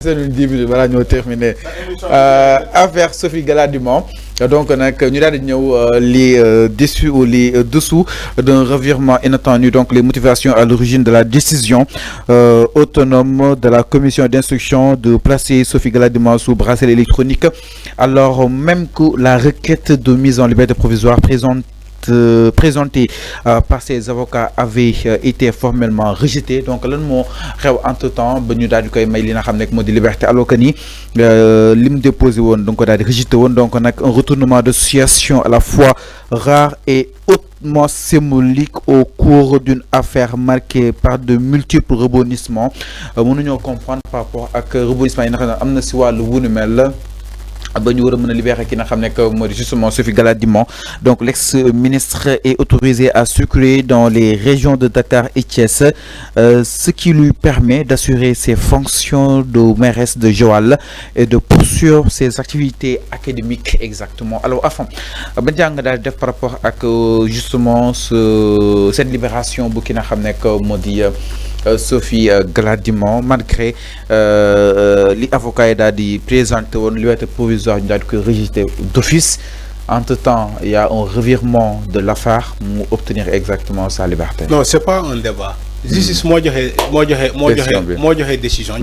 C'est une 10 minutes balaa ñoo terminé affaire Sophie Gladima donc nag ñu daal di ñëw les déçus ou les dessous d'un revirement inattendu, donc les motivations à l'origine de la décision autonome de la commission d'instruction de placer Sophie Gladima sous bracelet électronique, alors même que la requête de mise en liberté provisoire présenté par ses avocats avait été formellement rejeté. Donc lan moo xew entre temps ba ñu daal di koy may li nga xam ne moo di liberté, alors que ni lim déposé woon donc daal di rejeté woon. Donc nag un retournement de situation à la fois rare et hautement symbolique au cours d'une affaire marquée par de multiples rebondissements. Mënuñoo comprendre par rapport ak rebondissement yi nga xam ne am na si wàllu wunu mel ba ñu war a mën a libérer ki nga xam ne moo di justement Sophie Gladima. Donc l'ex-ministre est autorisé à circuler dans les régions de Dakar et Thiès, ce qui lui permet d'assurer ses fonctions de mairesse de Joal et de poursuivre ses activités académiques exactement. Alors enfin ba jàng daal def par rapport ak justement cette libération bu ki nga xam ne moo di Sophie Gladima, malgré les avocats daal di présenté woon liberté provisoire ñu daal di koy rejeté d'office. Entre temps, il y a un revirement de l'affaire pour obtenir exactement sa liberté. Non, c'est pas un débat. Justice moo joxe décision.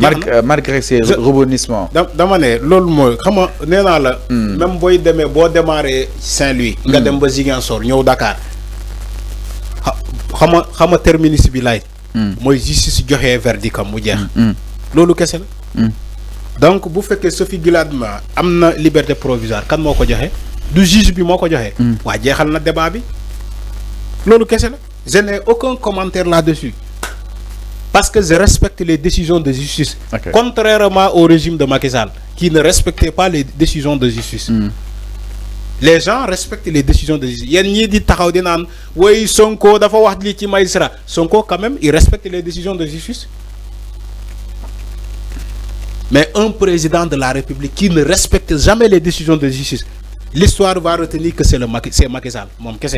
Malgré ces rebondissements. dama ne loolu mooy xam nga nee naa la. Même boo démarré Saint-Louis. nga dem ba Ziguinchor ñëw Dakar. xam nga terminus bi laay. mooy justice joxe verdict am mu jeex. loolu kese la. Donc bu fekkee Sophie Gladima am na liberté provisoire kan moo ko joxe du juge bi moo ko joxe. waa jeexal na débat bi loolu kese la. Je n'ai aucun commentaire là-dessus parce que je respecte les décisions de justice. Okay. Contrairement au régime de Macky Sall qui ne respectait pas les décisions de justice. Les gens respectent les décisions de justice. Yéen ñii di taxaw di naan woy Sonko dafa wax li ci magistrat. Sonko quand même il respecte les décisions de justice. Mais un président de la République qui ne respecte jamais les décisions de justice, l'histoire va retenir que c'est Macky Sall moom kese.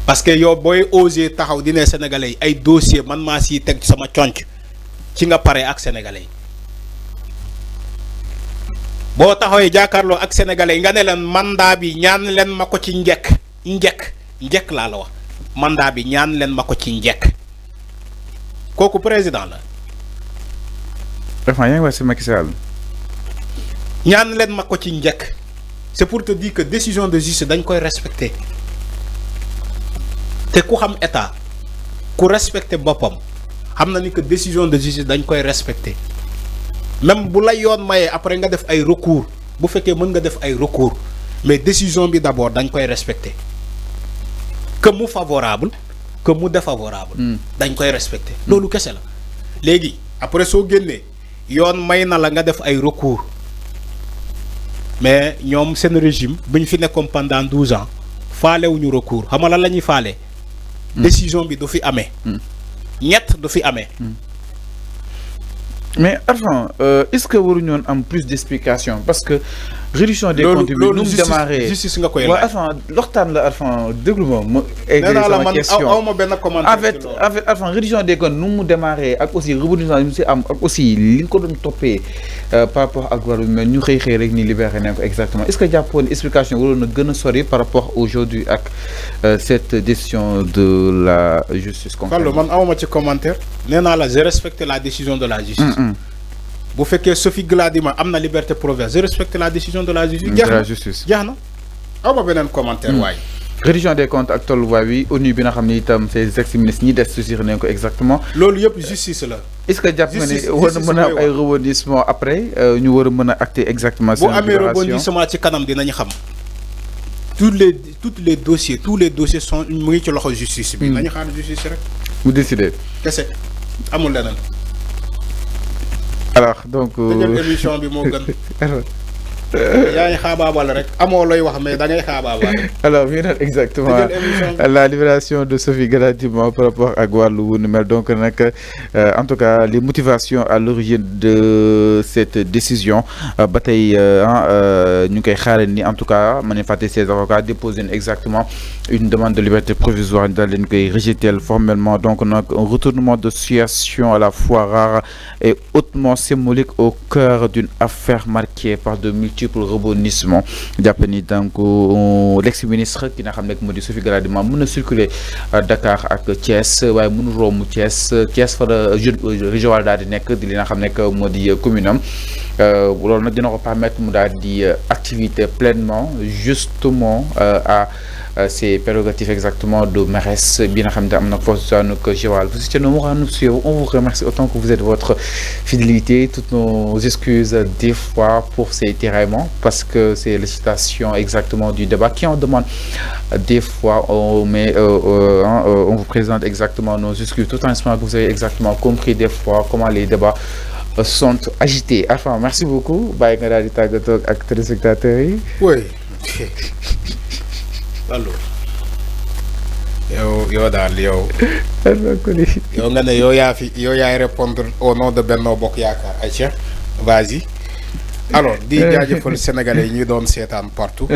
Parce que yow booy osé taxaw di ne Sénégalais yi ay dossier man maa siy teg ci sama conc ci nga pare ak Sénégalais yi boo taxawee jàkkaarloo ak Sénégalais yi nga ne leen mandat bi ñaan leen ma ko ci njëkk laa la wax mandat bi ñaan leen ma ko ci njëkk kooku président la. Enfin yaa ngi wax si Macky Sall. ñaan leen ma ko ci njëkk c'est pour te dire que décision de justice dañ koy respecter. te ku xam état ku respecter boppam xam na ni que décision de justice dañ koy respecter même bu la yoon mayee après nga def ay recours bu fekkee mën nga def ay recours mais décision bi d'abord dañ koy respecter que mu favorable que mu défavorable. dañ koy respecter loolu kese la. léegi après soo génnee yoon may na la nga def ay recours mais ñoom seen régime bu ñu fi nekkoon pendant 12 ans faalewuñu recours xam nga lan la ñuy faale. décision bi du fi amee. ñett du fi amee. Mais enfin est-ce que waruñu woon am plus d'explication parce que réduction des comptes bi nu mu démarré justice nga koy laaj. waaw enfin loxtaan la enfin déglu ma eggali sama question aw ma benn commentaire. en fait enfin réduction des comptes nu mu démarré ak aussi rebondissement yi mu si am ak aussi li nga ko doon toppee par rapport ak wàllu mel ñu xëy rek ni libéré nañ ko exactement. Est-ce que jàppoon explication waroon na gën a sori par rapport aujourd'hui ak cette décision de la justice concrètement. man awma ci commentaire. nee naa la je respecte la décision de la justice. bu fekkee Sophie Gladima am na liberté provisoire je respecte la décision de la justice. jeex na aw ma beneen commentaire waaye. réduction des comptes ak tolluwaay bi ONU bi nga xam ni itam ces ex-ministres ñi des saisir nañ ko exactement. loolu yëpp justice la. est-ce que jàpp nga ne war na mën a am ay rebondissement après ñu war a mën a acter exactement. seen libération bu amee rebondissement ci kanam dinañu xam. tous les dossiers sont mu ngi ci loxo justice bi. nañu xaar justice rek. mu décider. kese amul leneen. alors donc émission bi moo gën. yaa ngi xaabaabal rek amoo looy wax mais da ngay xaabaabal. Alors exactement la libération de Sophie Gladima par rapport à wàllu mel donc en tout cas les motivations à l'origine de cette décision ba tey ñu koy xaaree ni en tout cas ma ne fàtte ses avocats déposé exactement une demande de liberté provisoire daal leen koy rejeter formellement donc un retournement de situation à la fois rare et hautement symbolique au cœur d'une affaire marquée par de multiples rebondissements jàpp ni donc l'ex-ministre ki nga xam ne moo di Sophie Gladima mën na circuler Dakar ak Thiès waaye mënu romb Thiès fa la région daal di nekk di li nga xam ne moo di commune am loolu nag dina ko permettre mu daal di activité pleinement justement à ces prérogatives exactement de mairesse bien xam ne am na foofu Joal. Vous étiez nombreux à nous suivre, on vous remercie autant que vous êtes votre fidélité, toutes nos excuses des fois pour ces tiraillements parce que c'est la citation exactement du débat qui en demande des fois on vous présente exactement nos excuses tout en espérant que vous avez exactement compris des fois comment les débats sont agités. Enfin, merci beaucoup. Bye nga daal di tàggatoo ak téléspectateurs yi. Oui. Alors. yow daal yow nga ne yow yaay répondre au nom de Benno Bokk Yaakaar Aïcha vas-y. Alors di jaajëfal sénégalais yi ñu doon seetaan partout.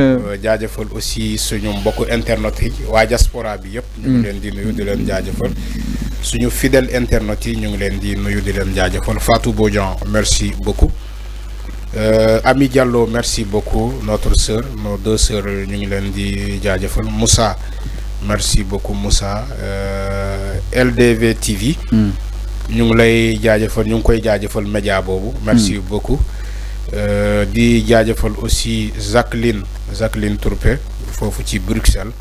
jaajëfal aussi suñu mbokku internet yi waa diaspora bi yëpp. ñu ngi leen di nuyu di leen jaajëfal. suñu fidèle internet yi ñu ngi leen di nuyu di leen jaajëfal Fatou Bodian merci beaucoup. Ami Diallo merci beaucoup notre sœur nos deux sœurs ñu ngi leen di jaajëfal Moussa. Merci beaucoup Moussa LDV TV. ñu ngi lay jaajëfal ñu ngi koy jaajëfal média boobu. merci beaucoup. di jaajëfal aussi Jacqueline Tourpé foofu ci Bruxelles.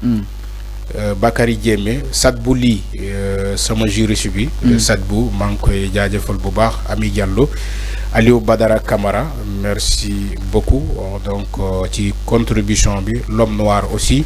Bakary Diémé Sadbou Ly sama juriste bi. Sadbou maa ngi koy jaajëfal bu baax Ami Diallo Aliou Badara Camara merci beaucoup donc ci contribution bi l'homme noir aussi.